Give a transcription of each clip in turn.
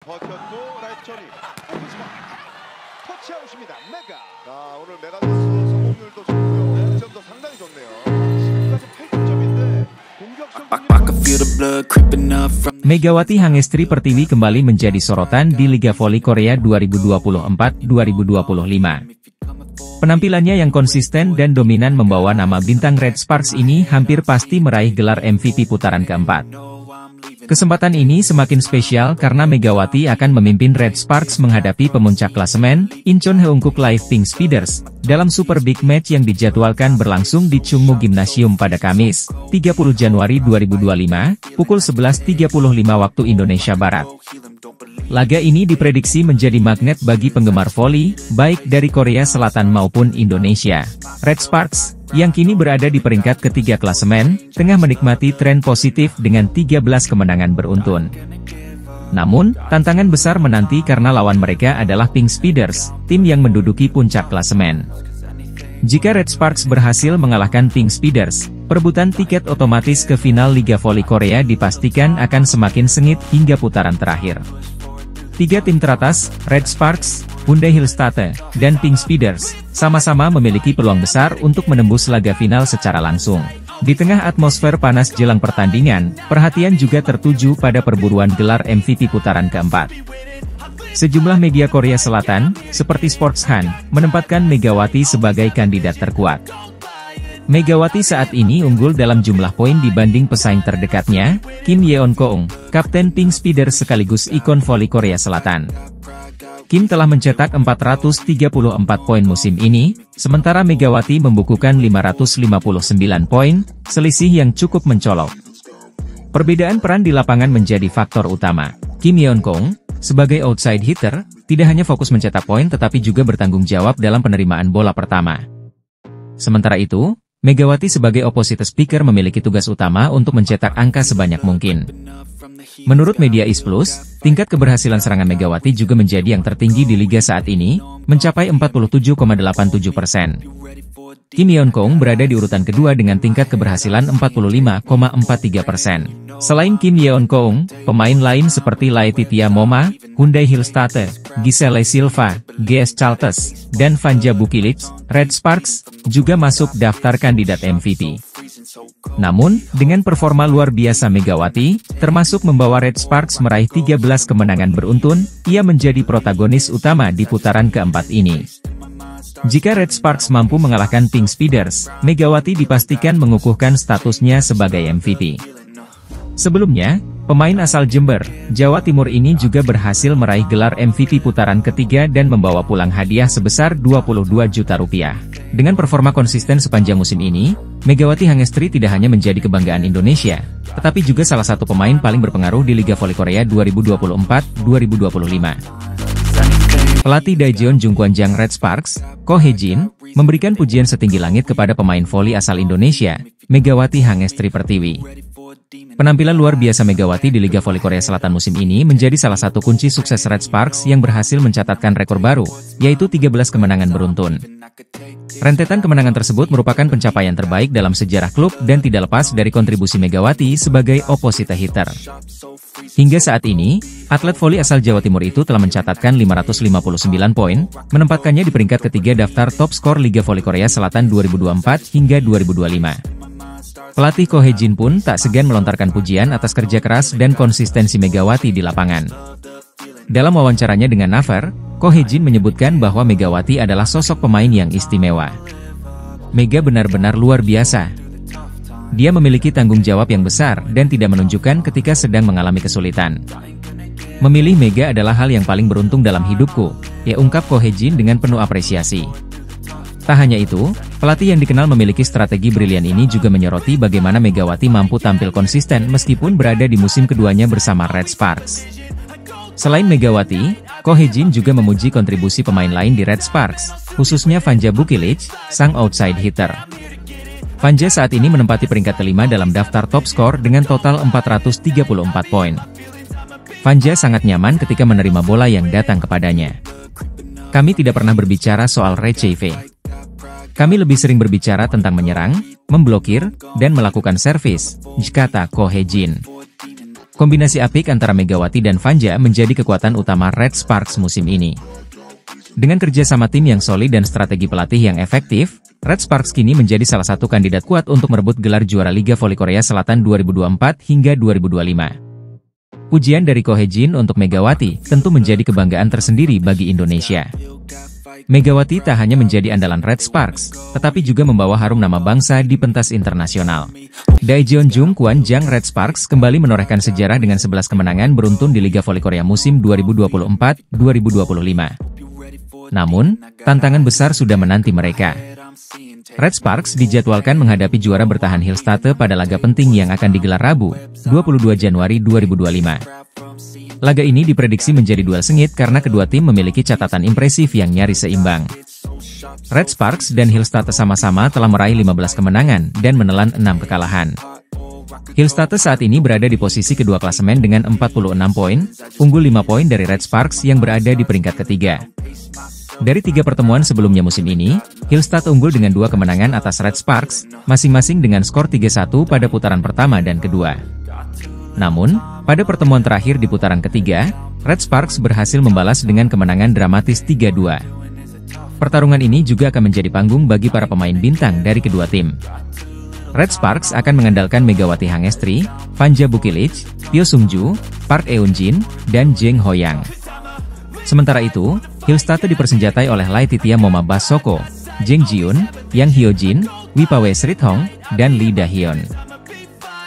버텼고 라이트 처리. 오프스마 터치아웃입니다. 메가. 자, 오늘 메가데스 성공률도 좋고요. 득점도 상당히 좋네요. 지금까지 8득점인데 Megawati Hangestri Pertiwi kembali menjadi sorotan di Liga Voli Korea 2024-2025. Penampilannya yang konsisten dan dominan membawa nama bintang Red Sparks ini hampir pasti meraih gelar MVP putaran keempat. Kesempatan ini semakin spesial karena Megawati akan memimpin Red Sparks menghadapi pemuncak klasemen, Incheon Heungkuk Live Pink Speeders, dalam Super Big Match yang dijadwalkan berlangsung di Chungmu Gymnasium pada Kamis, 30 Januari 2025, pukul 11.35 waktu Indonesia Barat. Laga ini diprediksi menjadi magnet bagi penggemar voli, baik dari Korea Selatan maupun Indonesia. Red Sparks, yang kini berada di peringkat ketiga klasemen, tengah menikmati tren positif dengan 13 kemenangan beruntun. Namun, tantangan besar menanti karena lawan mereka adalah Pink Speeders, tim yang menduduki puncak klasemen. Jika Red Sparks berhasil mengalahkan Pink Speeders, perebutan tiket otomatis ke final Liga Voli Korea dipastikan akan semakin sengit hingga putaran terakhir. Tiga tim teratas, Red Sparks, Hyundai Hillstate, dan Pink Speeders, sama-sama memiliki peluang besar untuk menembus laga final secara langsung. Di tengah atmosfer panas jelang pertandingan, perhatian juga tertuju pada perburuan gelar MVP putaran keempat. Sejumlah media Korea Selatan, seperti Sportsan, menempatkan Megawati sebagai kandidat terkuat. Megawati saat ini unggul dalam jumlah poin dibanding pesaing terdekatnya, Kim Yeon-keung, kapten Pink Speeders sekaligus ikon voli Korea Selatan. Kim telah mencetak 434 poin musim ini, sementara Megawati membukukan 559 poin, selisih yang cukup mencolok. Perbedaan peran di lapangan menjadi faktor utama. Kim Yeon-keung, sebagai outside hitter, tidak hanya fokus mencetak poin tetapi juga bertanggung jawab dalam penerimaan bola pertama. Sementara itu, Megawati sebagai opposite speaker memiliki tugas utama untuk mencetak angka sebanyak mungkin. Menurut media Isplus, tingkat keberhasilan serangan Megawati juga menjadi yang tertinggi di liga saat ini, mencapai 47,87%. Kim Yeon-keung berada di urutan kedua dengan tingkat keberhasilan 45,43%. Selain Kim Yeon-keung, pemain lain seperti Laetitia Moma, Hyundai Hillstate, Giselle Silva, GS Chaltes, dan Vanja Bukilic, Red Sparks, juga masuk daftar kandidat MVP. Namun, dengan performa luar biasa Megawati, termasuk membawa Red Sparks meraih 13 kemenangan beruntun, ia menjadi protagonis utama di putaran keempat ini. Jika Red Sparks mampu mengalahkan Pink Speeders, Megawati dipastikan mengukuhkan statusnya sebagai MVP. Sebelumnya, pemain asal Jember, Jawa Timur ini juga berhasil meraih gelar MVP putaran ketiga dan membawa pulang hadiah sebesar 22 juta rupiah. Dengan performa konsisten sepanjang musim ini, Megawati Hangestri tidak hanya menjadi kebanggaan Indonesia, tetapi juga salah satu pemain paling berpengaruh di Liga Voli Korea 2024-2025. Pelatih Daejeon Jungkwanjang Red Sparks, Ko Hye-jin, memberikan pujian setinggi langit kepada pemain voli asal Indonesia, Megawati Hangestri Pertiwi. Penampilan luar biasa Megawati di Liga Voli Korea Selatan musim ini menjadi salah satu kunci sukses Red Sparks yang berhasil mencatatkan rekor baru, yaitu 13 kemenangan beruntun. Rentetan kemenangan tersebut merupakan pencapaian terbaik dalam sejarah klub dan tidak lepas dari kontribusi Megawati sebagai opposite hitter. Hingga saat ini, atlet voli asal Jawa Timur itu telah mencatatkan 559 poin, menempatkannya di peringkat ketiga daftar top skor Liga Voli Korea Selatan 2024 hingga 2025. Pelatih Ko Hye-jin pun tak segan melontarkan pujian atas kerja keras dan konsistensi Megawati di lapangan. Dalam wawancaranya dengan Naver, Ko Hye-jin menyebutkan bahwa Megawati adalah sosok pemain yang istimewa. Mega benar-benar luar biasa. Dia memiliki tanggung jawab yang besar dan tidak menunjukkan ketika sedang mengalami kesulitan. Memilih Mega adalah hal yang paling beruntung dalam hidupku, ya ungkap Ko Hye-jin dengan penuh apresiasi. Tak hanya itu, pelatih yang dikenal memiliki strategi brilian ini juga menyoroti bagaimana Megawati mampu tampil konsisten meskipun berada di musim keduanya bersama Red Sparks. Selain Megawati, Ko Hye-jin juga memuji kontribusi pemain lain di Red Sparks, khususnya Vanja Bukilic, sang outside hitter. Vanja saat ini menempati peringkat kelima dalam daftar top skor dengan total 434 poin. Vanja sangat nyaman ketika menerima bola yang datang kepadanya. Kami tidak pernah berbicara soal receive. Kami lebih sering berbicara tentang menyerang, memblokir, dan melakukan servis, kata Ko Hye-jin. Kombinasi apik antara Megawati dan Vanja menjadi kekuatan utama Red Sparks musim ini. Dengan kerjasama tim yang solid dan strategi pelatih yang efektif, Red Sparks kini menjadi salah satu kandidat kuat untuk merebut gelar juara Liga Voli Korea Selatan 2024 hingga 2025. Pujian dari Ko Hye-jin untuk Megawati tentu menjadi kebanggaan tersendiri bagi Indonesia. Megawati tak hanya menjadi andalan Red Sparks, tetapi juga membawa harum nama bangsa di pentas internasional. Daejeon Jung Kwon Jang Red Sparks kembali menorehkan sejarah dengan 11 kemenangan beruntun di Liga Voli Korea musim 2024-2025. Namun, tantangan besar sudah menanti mereka. Red Sparks dijadwalkan menghadapi juara bertahan Hillstate pada laga penting yang akan digelar Rabu, 22 Januari 2025. Laga ini diprediksi menjadi duel sengit karena kedua tim memiliki catatan impresif yang nyaris seimbang. Red Sparks dan Hillstate sama-sama telah meraih 15 kemenangan dan menelan 6 kekalahan. Hillstate saat ini berada di posisi kedua klasemen dengan 46 poin, unggul 5 poin dari Red Sparks yang berada di peringkat ketiga. Dari 3 pertemuan sebelumnya musim ini, Hillstate unggul dengan 2 kemenangan atas Red Sparks, masing-masing dengan skor 3-1 pada putaran pertama dan kedua. Namun, pada pertemuan terakhir di putaran ketiga, Red Sparks berhasil membalas dengan kemenangan dramatis 3-2. Pertarungan ini juga akan menjadi panggung bagi para pemain bintang dari kedua tim. Red Sparks akan mengandalkan Megawati Hangestri, Vanja Bukilic, Pyo Sung-ju, Park Eun-jin, dan Jeng Ho-yang. Sementara itu, Hillstate dipersenjatai oleh Laetitia Moma Basoko, Jeng Ji-eun, Yang Hyo-jin, Wipawe Srithong, dan Lee Da-hyun.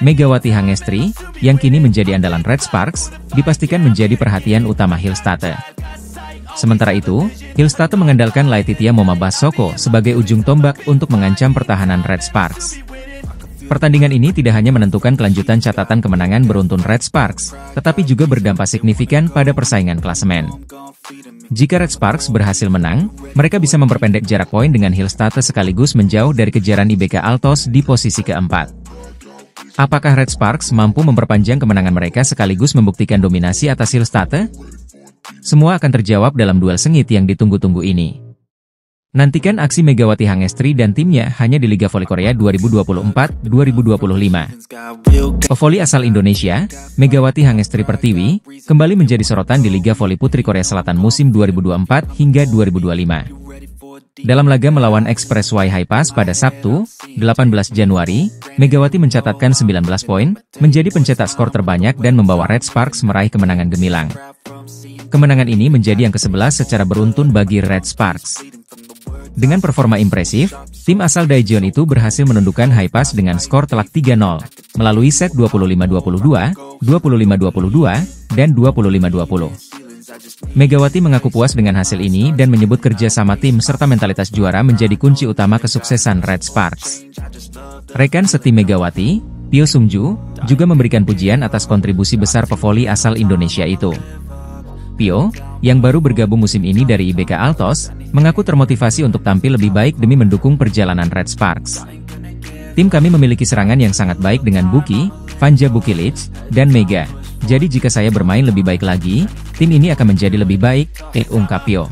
Megawati Hangestri, yang kini menjadi andalan Red Sparks, dipastikan menjadi perhatian utama Hillstate. Sementara itu, Hillstate mengandalkan Laetitia Moma Basoko sebagai ujung tombak untuk mengancam pertahanan Red Sparks. Pertandingan ini tidak hanya menentukan kelanjutan catatan kemenangan beruntun Red Sparks, tetapi juga berdampak signifikan pada persaingan klasemen. Jika Red Sparks berhasil menang, mereka bisa memperpendek jarak poin dengan Hillstate sekaligus menjauh dari kejaran IBK Altos di posisi keempat. Apakah Red Sparks mampu memperpanjang kemenangan mereka sekaligus membuktikan dominasi atas Hillstate? Semua akan terjawab dalam duel sengit yang ditunggu-tunggu ini. Nantikan aksi Megawati Hangestri dan timnya hanya di Liga Voli Korea 2024-2025. Pevoli asal Indonesia, Megawati Hangestri Pertiwi, kembali menjadi sorotan di Liga Voli Putri Korea Selatan musim 2024 hingga 2025. Dalam laga melawan Express Y High Pass pada Sabtu, 18 Januari, Megawati mencatatkan 19 poin, menjadi pencetak skor terbanyak dan membawa Red Sparks meraih kemenangan gemilang. Kemenangan ini menjadi yang ke-11 secara beruntun bagi Red Sparks. Dengan performa impresif, tim asal Daejeon itu berhasil menundukkan High Pass dengan skor telak 3-0, melalui set 25-22, 25-22, dan 25-20. Megawati mengaku puas dengan hasil ini dan menyebut kerja sama tim serta mentalitas juara menjadi kunci utama kesuksesan Red Sparks. Rekan setim Megawati, Pyo Sung-ju, juga memberikan pujian atas kontribusi besar pevoli asal Indonesia itu. Pyo, yang baru bergabung musim ini dari IBK Altos, mengaku termotivasi untuk tampil lebih baik demi mendukung perjalanan Red Sparks. Tim kami memiliki serangan yang sangat baik dengan Buki, Vanja Bukilic, dan Mega. Jadi jika saya bermain lebih baik lagi, tim ini akan menjadi lebih baik, ungkap Pyo.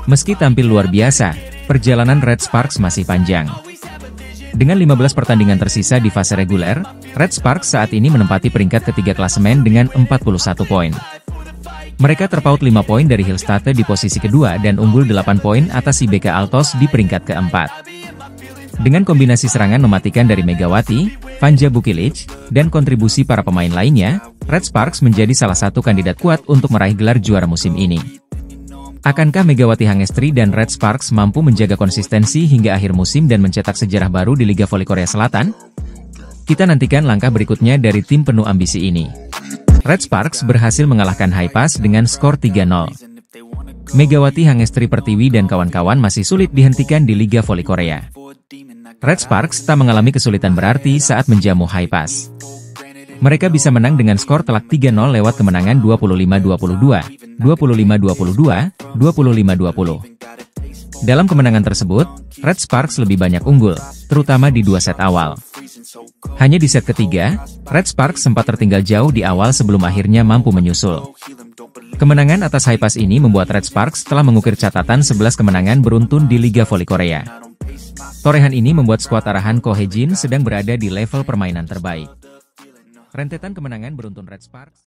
Meski tampil luar biasa, perjalanan Red Sparks masih panjang. Dengan 15 pertandingan tersisa di fase reguler, Red Sparks saat ini menempati peringkat ketiga klasemen dengan 41 poin. Mereka terpaut 5 poin dari Hillstate di posisi kedua dan unggul 8 poin atas IBK Altos di peringkat keempat. Dengan kombinasi serangan mematikan dari Megawati, Vanja Bukilic, dan kontribusi para pemain lainnya, Red Sparks menjadi salah satu kandidat kuat untuk meraih gelar juara musim ini. Akankah Megawati Hangestri dan Red Sparks mampu menjaga konsistensi hingga akhir musim dan mencetak sejarah baru di Liga Voli Korea Selatan? Kita nantikan langkah berikutnya dari tim penuh ambisi ini. Red Sparks berhasil mengalahkan High Pass dengan skor 3-0. Megawati Hangestri Pertiwi dan kawan-kawan masih sulit dihentikan di Liga Voli Korea. Red Sparks tak mengalami kesulitan berarti saat menjamu High Pass. Mereka bisa menang dengan skor telak 3-0 lewat kemenangan 25-22, 25-22, 25-20. Dalam kemenangan tersebut, Red Sparks lebih banyak unggul, terutama di 2 set awal. Hanya di set ketiga, Red Sparks sempat tertinggal jauh di awal sebelum akhirnya mampu menyusul. Kemenangan atas High Pass ini membuat Red Sparks telah mengukir catatan 11 kemenangan beruntun di Liga Voli Korea. Torehan ini membuat skuad arahan Ko Hye-jin sedang berada di level permainan terbaik. Rentetan kemenangan beruntun Red Sparks